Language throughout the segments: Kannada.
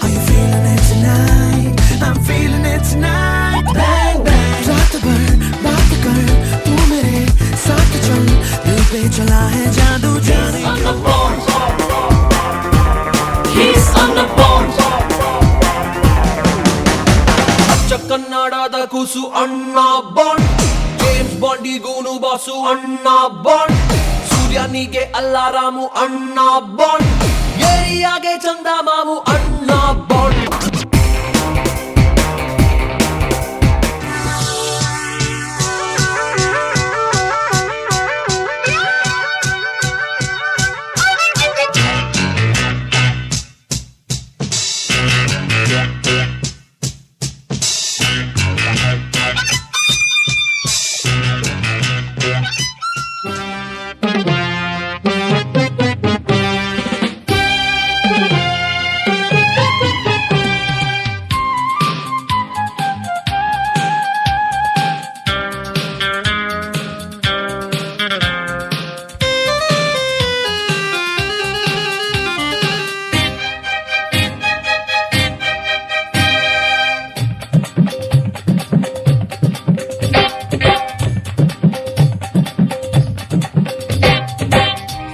Are you feeling it tonight? I'm feeling it tonight. Bang bang, drop the bird, rock the girl. तू मेरे साथ चल, दिल पे चला है जादू जाने on the board. He's on the board. ಅಚ್ಚ ಕನ್ನಡದ ಕೂಸು ಅಣ್ಣ ಬಾಂಡ್, ಜೇಮ್ಸ್ ಬಾಂಡಿಗೂನು ಬಾಸು ಅಣ್ಣ ಬಾಂಡ್, ಸೂರ್ಯನಿಗೆ ಅಲ್ಲಾರಾಮು ಅಣ್ಣ ಬಾಂಡ್, ಏರಿಯಾಗೆ ಚಂದ ಮಾಮು ಅಣ್ಣ ಬಾಂಡ್.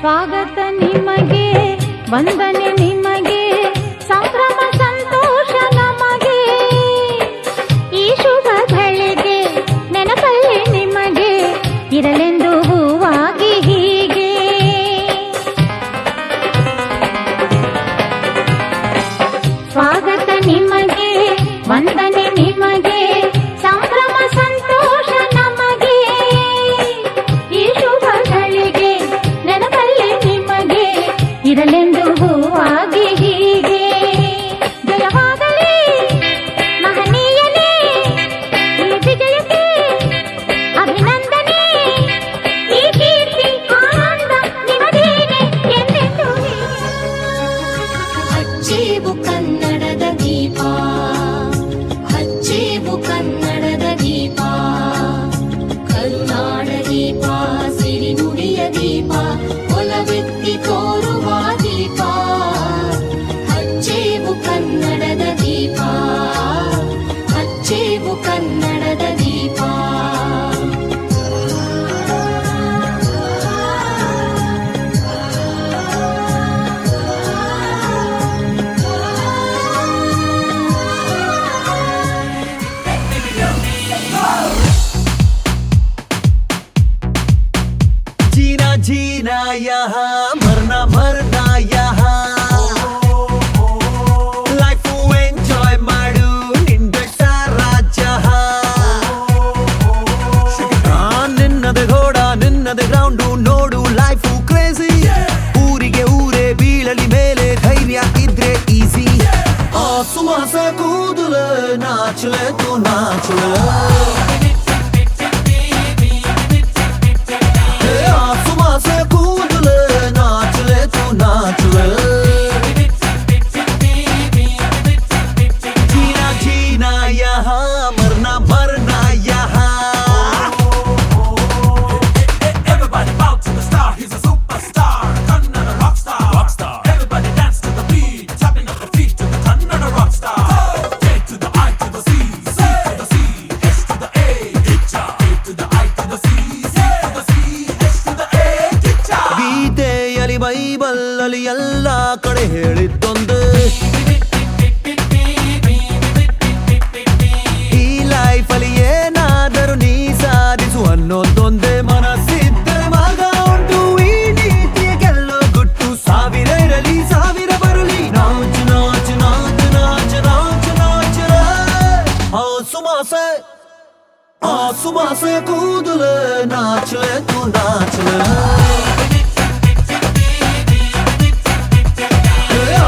ಸ್ವಾಗತ ನಿಮಗೆ, ವಂದನೆ ನಿಮಗೆ, ಸಂಭ್ರಮ ಸಂತೋಷ ನಮಗೆ. ಈ ಶುಭ ಘಳಿಗೆ ನೆನಪಲ್ಲಿ ನಿಮಗೆ ಇರಲೆಂದು ಹೂವಾಗಿ ಹೀಗೆ. ಸ್ವಾಗತ ನಿಮಗೆ, ವಂದನೆ ನಿಮಗೆ, ಸಂಭ್ರಮ ಸಂತೋಷ ನಮಗೆ. ಈ ಶುಭ ಘಳಿಗೆ ನೆನಪಲ್ಲಿ ನಿಮಗೆ ಇರಲೆಂದು ಹೂವಾಗಿ ಹೀಗೆ. ಜಯವಾಗಲಿ ಮಹನೀಯನೇ, ಈ ವಿಜಯಕ್ಕೆ ಅಭಿನಂದನೆ. ಈ ಕೀರ್ತಿ ಆನಂದ ನಿಮಗೇನೆ ಎಂದೆಂದು. ಹಚ್ಚೇವು ಕನ್ನಡದ ದೀಪ, ಹಚ್ಚೇವು ಕನ್ನಡದ ದೀಪ, ಕರುನಾಡ ದೀಪ, ಸಿರಿನುಡಿಯ ದೀಪ, ಒಲವೆತ್ತಿ ತೋರುವ ದೀಪ. ಹಚ್ಚೇವು ಕನ್ನಡದ ದೀಪ, ಹಚ್ಚೇವು ಕನ್ನಡದ ದೀಪ. जीना जीना यहाँ, मरना मरना यहाँ, ಲೈಫ್ ಎಂಜಾಯ್ ಮಾಡು ನಿಂದ ಸಾರಾ ಜಹಾ. ನಿನ್ನದ ಘೋಡ ನಿನ್ನದ ಗ್ರೌಂಡು ನೋಡು ಲೈಫು ಕ್ರೇಜಿ. ಊರಿಗೆ ಊರೇ ಬೀಳಲಿ ಮೇಲೆ ಧೈರ್ಯ ಇದ್ರೆ ಈಸಿ. ಸುಮಾಸ ಕೂದಲ ನಾಚಲೆ ತು ನಾಚಲೆ, आसमां कूद ले नाच ले तू नाच ले. जीना जीना यहाँ, मरना मरना यहाँ. Everybody bow to the star, he's a superstar, Kannada rockstar, rockstar. Everybody dance to the beat, tapping up the feet to the Kannada rockstar. J to the I to the C, C to the C, H to the A, Hitcha. A to the I to the C, C to the C, H to the A, Hitcha. ಗೀತೆಯಲ್ಲಿ ಬೈಬಲ್ಲಲ್ಲಿ ಎಲ್ಲ ಕಡೆ ಹೇಳಿದ್ದೊಂದು, ಈ ಲೈಫಲ್ಲಿ ಏನಾದರೂ ನೀ ಸಾಧಿಸು ಅನ್ನೋದೊಂದೇ. ಮನಸ್ಸಿದ್ದರೆ ಮಗ ಉಂಟು ಈ ನೀತಿಯ ಗೆಲ್ಲೋ ಗುಟ್ಟು. ಸಾವಿರ ಇರಲಿ ಸಾವಿರ ಬರಲಿ, ನಾಚು ನಾಚು ನಾಚು ನಾಚು ನಾಚು ನಾಚು. ಆಸುಮಾಸೆ ಕೂದಲೆ ನಾಚಲೆ ತು ನಾಚಲೆ.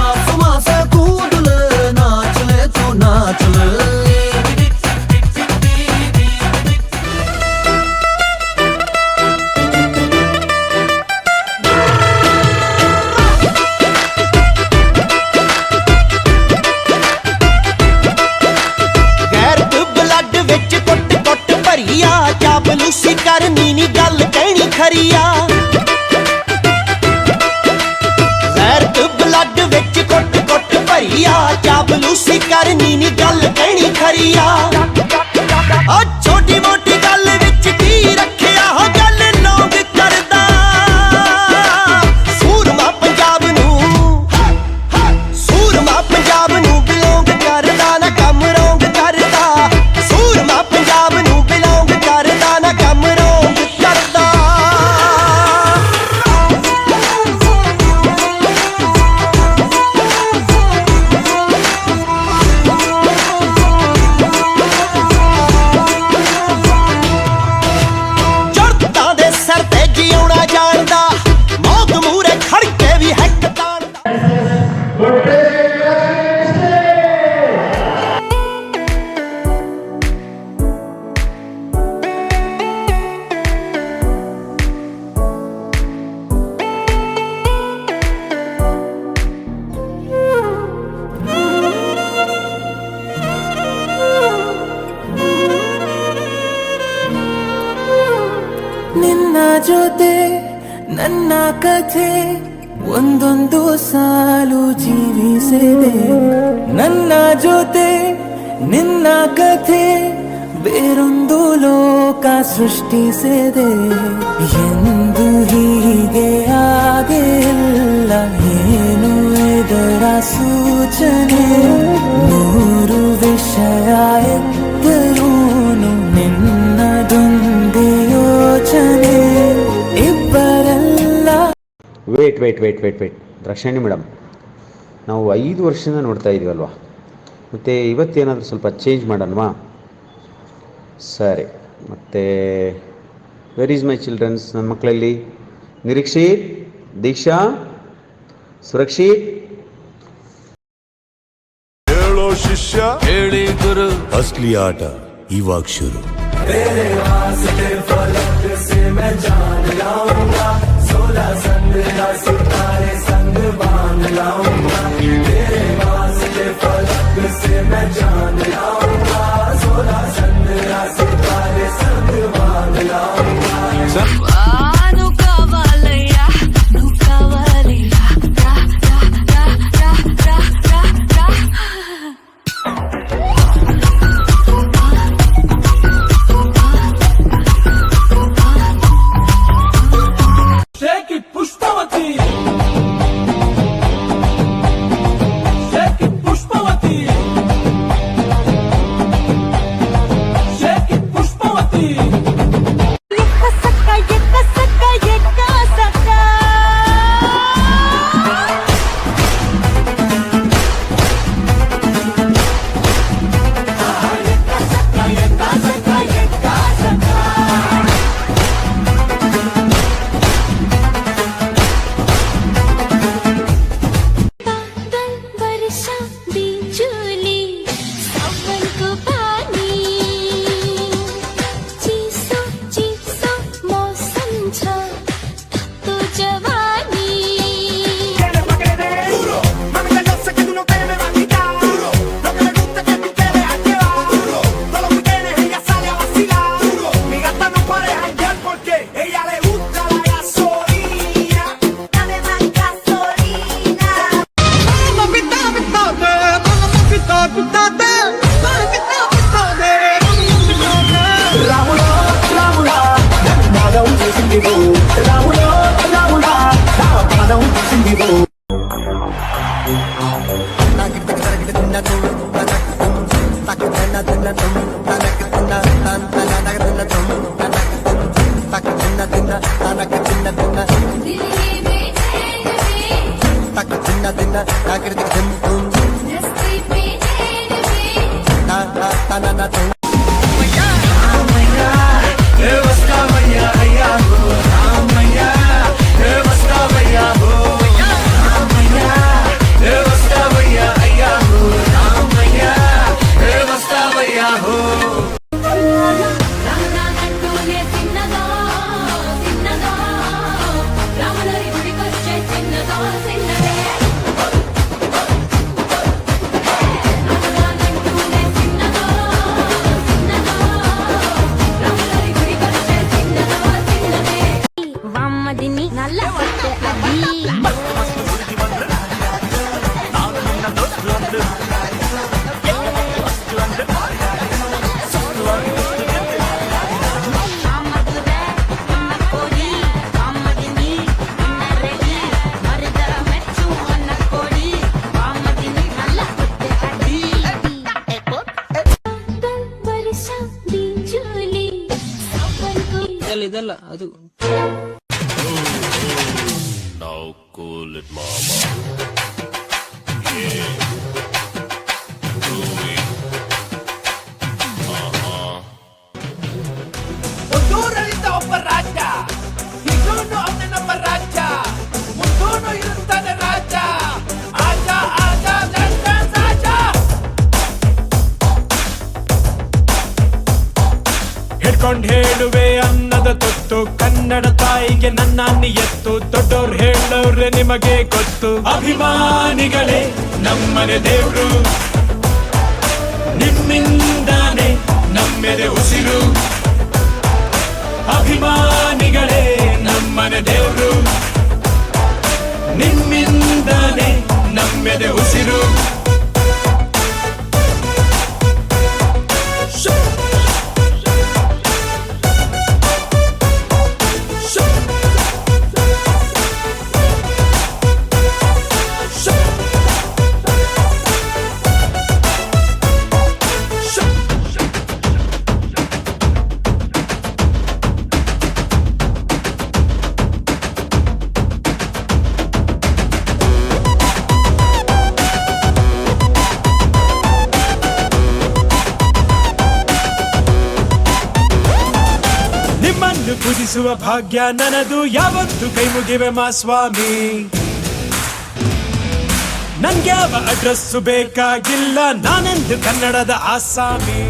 ಆಸುಮಾಸೆ ಕೂದಲೆ ನಾಚಲೆ ತು ನಾಚಲೆ. ਚਾਪਲੂਸੀ ਕਰਨੀ ਨੀ ਗੱਲ ਕਹਿਣੀ ਖਰੀਆ। ਗੈਰਤ ਬਲੱਡ ਵਿੱਚ ਕੁੱਟ ਕੁੱਟ ਭਰੀਆ। ਚਾਪਲੂਸੀ ਕਰਨੀ ਨੀ ਗੱਲ ਕਹਿਣੀ ਖਰੀ ਆ ਓ ਛੋਟੀ ਮੋਟੀ ਗੱਲ ਵਿੱਚ ਕੀ ਰੱਖਿਆ ਹੋ ਗੱਲ ਲੋਕ ਕਰਦਾ ਸੂਰਮਾ ਪੰਜਾਬ ਨੂੰ ਬਿਲੋਂਗ ਕਰਦਾ ਨਾ ਕੰਮ ਰੋਂਗ ਕਰਦਾ ਸੂਰਮਾ ਪੰਜਾਬ ਨੂੰ ਬਿਲੋਂਗ ਕਰਦਾ ਨਾ ਕੰਮ ਰੋਂਗ ਕਰਦਾ ਜੁਰਤਾਂ ਦੇ ਸਿਰ ਤੇ ਜਿਉਣਾ ਜਾਣਦਾ ਮੌਤ ਮੂਰੇ ਖੜ ਕੇ ਵੀ ਹੱਕ ਤਾਣਦਾ ನಿನ್ನ ಜೊತೆ ನನ್ನ ಕಥೆ ಒಂದೊಂದು ಸಾಲು ಜೀವಿಸಿದೆ ನನ್ನ ಜೊತೆ ನಿನ್ನ ಕಥೆ ಬೇರೊಂದು ಲೋಕ ಸೃಷ್ಟಿಸಿದೆ ಎಂದು ಹೀಗೆ ಆಗಿಲ್ಲ ಏನು ಇದರ ಸೂಚನೆ ನೂರು ವಿಷಯ ಎತ್ತರೂನು ನಿನ್ನದೊಂದೇ ಯೋಚನೆ ಇಬ್ಬರಲ್ಲ ವೇಟ್ ದ್ರಾಕ್ಷಾಯಣಿ ಮೇಡಮ್, ನಾವು 5 ವರ್ಷದಿಂದ ನೋಡ್ತಾ ಇದ್ದೀವಲ್ವಾ, ಮತ್ತು ಇವತ್ತೇನಾದರೂ ಸ್ವಲ್ಪ ಚೇಂಜ್ ಮಾಡೋಣವಾ? ಸರಿ, ಮತ್ತು ವೆರ್ ಈಸ್ ಮೈ ಚಿಲ್ಡ್ರನ್ಸ್? ನನ್ನ ಮಕ್ಕಳಲ್ಲಿ ನಿರೀಕ್ಷಿತ್, ದೀಕ್ಷಾ, ಸುರಕ್ಷಿತ್. ಹೇಳೋ ಶಿಷ್ಯ ಹೇಳಿ ಗುರು. ಅಸಲಿ ಆಟ ಇವಾಗ ಶುರು. Shake it, Pushpavati. Shake it, Pushpavati. Shake it, Pushpavati. वर्षा बिजुली सावन को पानी चिसो चिसो मौसम छ तो जवानी ಅಲ್ಲ ಅದು. Now cool it, mama. Yeah. ಒಂದೂರಲ್ಲಿದ್ದ ಒಬ್ಬ ರಾಜ, ಇನ್ನೊಂದು ಅವನೊಬ್ಬ ರಾಜ, ಮುಂದೂನು ಇರುತ್ತಾನೆ ರಾಜ. ಆಜ ಆಜ ಲೆಫ್ಟ್ ರಾಜ. ಹಿಡ್ಕೊಂಡ್ ಹೇಳುವೆ ಅನ್ನದ ತೊತ್ತು, ಕನ್ನಡ ತಾಯಿಗೆ ನನ್ನ ಎತ್ತು. ದೊಡ್ಡೋರ್ ಹೇಳೋರೆ ನಿಮಗೆ ಗೊತ್ತು. ಅಭಿಮಾನಿಗಳೇ ನಮ್ಮನೆ ದೇವ್ರು, ನಿಮ್ಮಿಂದಾನೆ ನಮ್ಮೆದೆ ಉಸಿರು. ಅಭಿಮಾನಿಗಳೇ ನಮ್ಮನೆ ದೇವ್ರು, ನಿಮ್ಮಿಂದಾನೆ ನಮ್ಮೆದೆ ಉಸಿರು. ನಿಮ್ಮನ್ನು ಪೂಜಿಸುವ ಭಾಗ್ಯ ನನದು, ಯಾವತ್ತು ಕೈ ಮುಗಿವೆ ಮಾ ಸ್ವಾಮಿ. ನನ್ಗ್ಯಾವ ಅಡ್ರೆಸ್ಸು ಬೇಕಾಗಿಲ್ಲ, ನಾನೆಂದು ಕನ್ನಡದ ಆಸಾಮಿ.